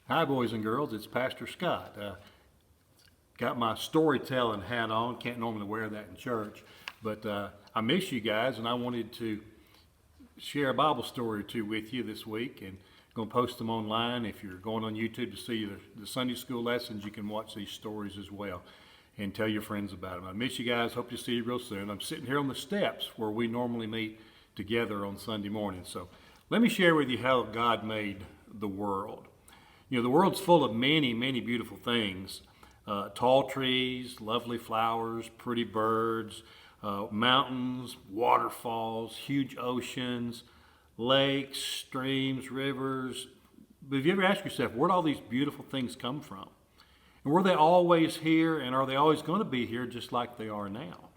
Hi, boys and girls. It's Pastor Scott. Got my storytelling hat on. Can't normally wear that in church, but I miss you guys, and I wanted to share a Bible story or two with you this week, and going to post them online. If you're going on YouTube to see the Sunday school lessons, you can watch these stories as well, and tell your friends about them. I miss you guys. Hope to see you real soon. I'm sitting here on the steps where we normally meet together on Sunday morning. So let me share with you how God made the world. You know, the world's full of many, many beautiful things. Tall trees, lovely flowers, pretty birds, mountains, waterfalls, huge oceans, lakes, streams, rivers. But have you ever asked yourself, where'd all these beautiful things come from? And were they always here, and are they always going to be here just like they are now?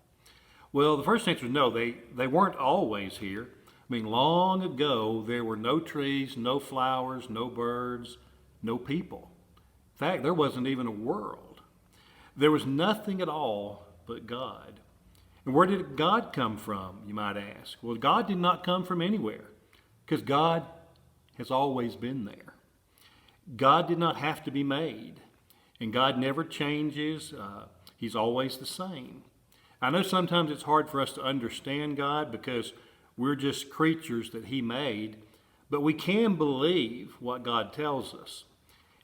Well, the first answer is no, they weren't always here. I mean, long ago, there were no trees, no flowers, no birds, no people. In fact, there wasn't even a world. There was nothing at all but God. And where did God come from, you might ask? Well, God did not come from anywhere, because God has always been there. God did not have to be made, and God never changes. He's always the same. I know sometimes it's hard for us to understand God because we're just creatures that He made, but we can believe what God tells us.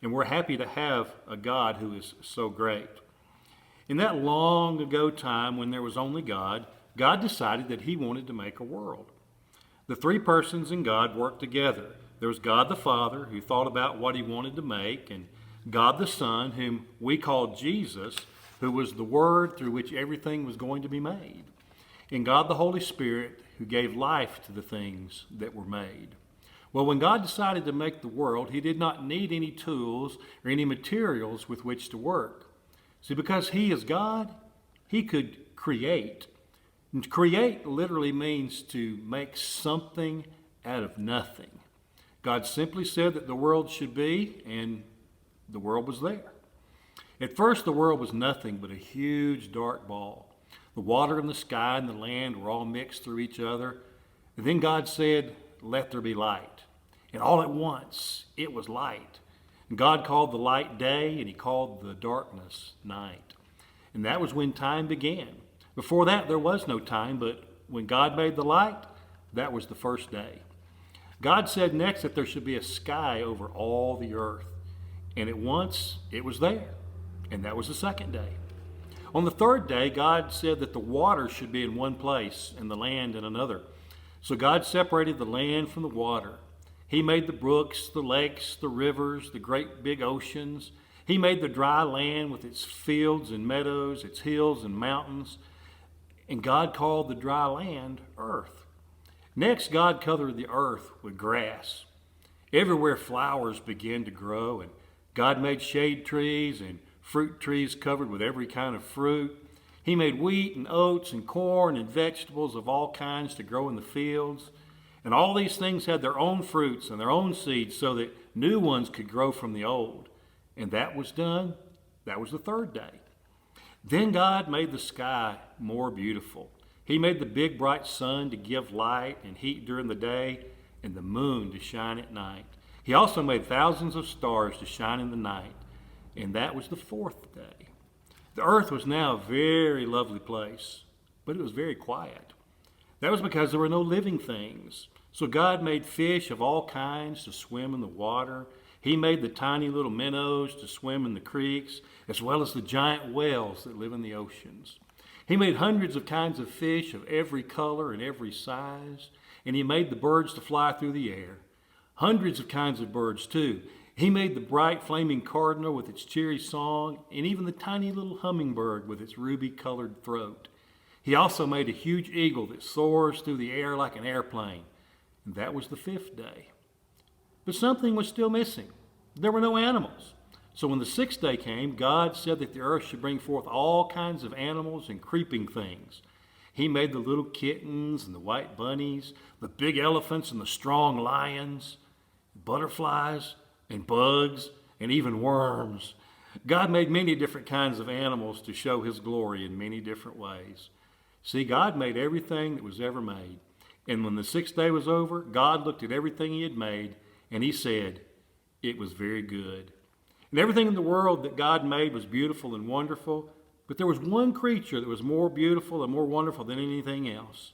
And we're happy to have a God who is so great. In that long ago time when there was only God, God decided that He wanted to make a world. The three persons in God worked together. There was God the Father, who thought about what He wanted to make, and God the Son, whom we call Jesus, who was the Word through which everything was going to be made, and God the Holy Spirit, who gave life to the things that were made. Well, when God decided to make the world, He did not need any tools or any materials with which to work. See, because He is God, He could create. And to create literally means to make something out of nothing. God simply said that the world should be, and the world was there. At first, the world was nothing but a huge dark ball. The water and the sky and the land were all mixed through each other. And then God said, "Let there be light." And all at once, it was light. And God called the light day, and He called the darkness night. And that was when time began. Before that, there was no time, but when God made the light, that was the first day. God said next that there should be a sky over all the earth. And at once, it was there. And that was the second day. On the third day, God said that the water should be in one place and the land in another. So God separated the land from the water. He made the brooks, the lakes, the rivers, the great big oceans. He made the dry land with its fields and meadows, its hills and mountains. And God called the dry land earth. Next, God covered the earth with grass. Everywhere flowers began to grow, and God made shade trees and fruit trees covered with every kind of fruit. He made wheat and oats and corn and vegetables of all kinds to grow in the fields. And all these things had their own fruits and their own seeds so that new ones could grow from the old. And that was done. That was the third day. Then God made the sky more beautiful. He made the big bright sun to give light and heat during the day, and the moon to shine at night. He also made thousands of stars to shine in the night. And that was the fourth day. The earth was now a very lovely place, but it was very quiet. That was because there were no living things. So God made fish of all kinds to swim in the water. He made the tiny little minnows to swim in the creeks, as well as the giant whales that live in the oceans. He made hundreds of kinds of fish of every color and every size, and He made the birds to fly through the air. Hundreds of kinds of birds, too. He made the bright flaming cardinal with its cheery song, and even the tiny little hummingbird with its ruby-colored throat. He also made a huge eagle that soars through the air like an airplane. And that was the fifth day. But something was still missing. There were no animals. So when the sixth day came, God said that the earth should bring forth all kinds of animals and creeping things. He made the little kittens and the white bunnies, the big elephants and the strong lions, butterflies and bugs and even worms. God made many different kinds of animals to show His glory in many different ways. See, God made everything that was ever made. And when the sixth day was over, God looked at everything He had made, and He said, it was very good. And everything in the world that God made was beautiful and wonderful, but there was one creature that was more beautiful and more wonderful than anything else.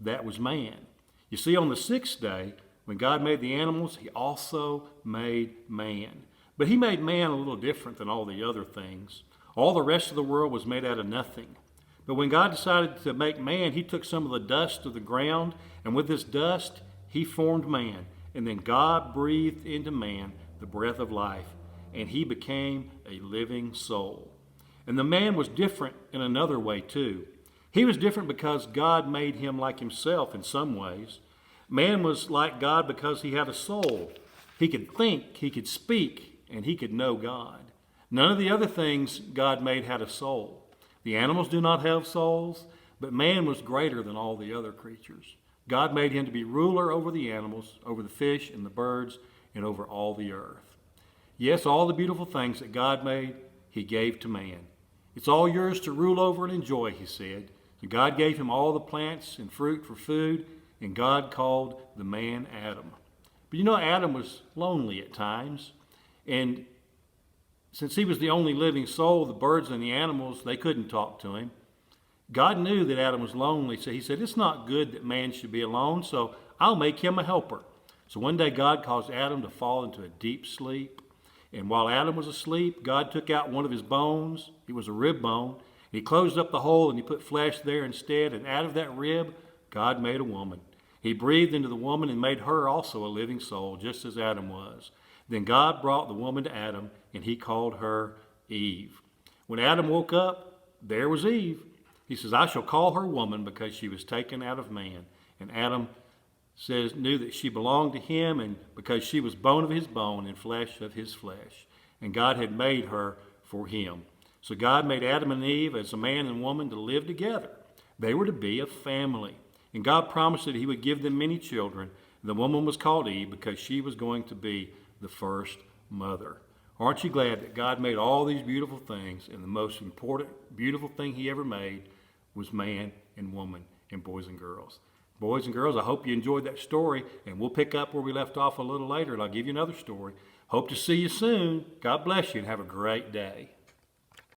That was man. You see, on the sixth day, when God made the animals, he also made man. But he made man a little different than all the other things. All the rest of the world was made out of nothing. But when God decided to make man, he took some of the dust of the ground, and with this dust, he formed man. And then God breathed into man the breath of life, and he became a living soul. And the man was different in another way too. He was different because God made him like himself in some ways. Man was like God because he had a soul. He could think, he could speak, and he could know God. None of the other things God made had a soul. The animals do not have souls, but man was greater than all the other creatures. God made him to be ruler over the animals, over the fish and the birds, and over all the earth. Yes, all the beautiful things that God made, he gave to man. It's all yours to rule over and enjoy, he said. So God gave him all the plants and fruit for food, and God called the man Adam. But you know, Adam was lonely at times, and since he was the only living soul, the birds and the animals, they couldn't talk to him. God knew that Adam was lonely, so he said, it's not good that man should be alone, so I'll make him a helper. So one day God caused Adam to fall into a deep sleep. And while Adam was asleep, God took out one of his bones. It was a rib bone. He closed up the hole and he put flesh there instead. And out of that rib, God made a woman. He breathed into the woman and made her also a living soul, just as Adam was. Then God brought the woman to Adam, and he called her Eve. When Adam woke up, there was Eve. He says, I shall call her woman because she was taken out of man. And Adam knew that she belonged to him, and because she was bone of his bone and flesh of his flesh. And God had made her for him. So God made Adam and Eve as a man and woman to live together. They were to be a family. And God promised that he would give them many children. The woman was called Eve because she was going to be the first mother. Aren't you glad that God made all these beautiful things, and the most important, beautiful thing he ever made was man and woman and boys and girls? Boys and girls, I hope you enjoyed that story, and we'll pick up where we left off a little later, and I'll give you another story. Hope to see you soon. God bless you, and have a great day.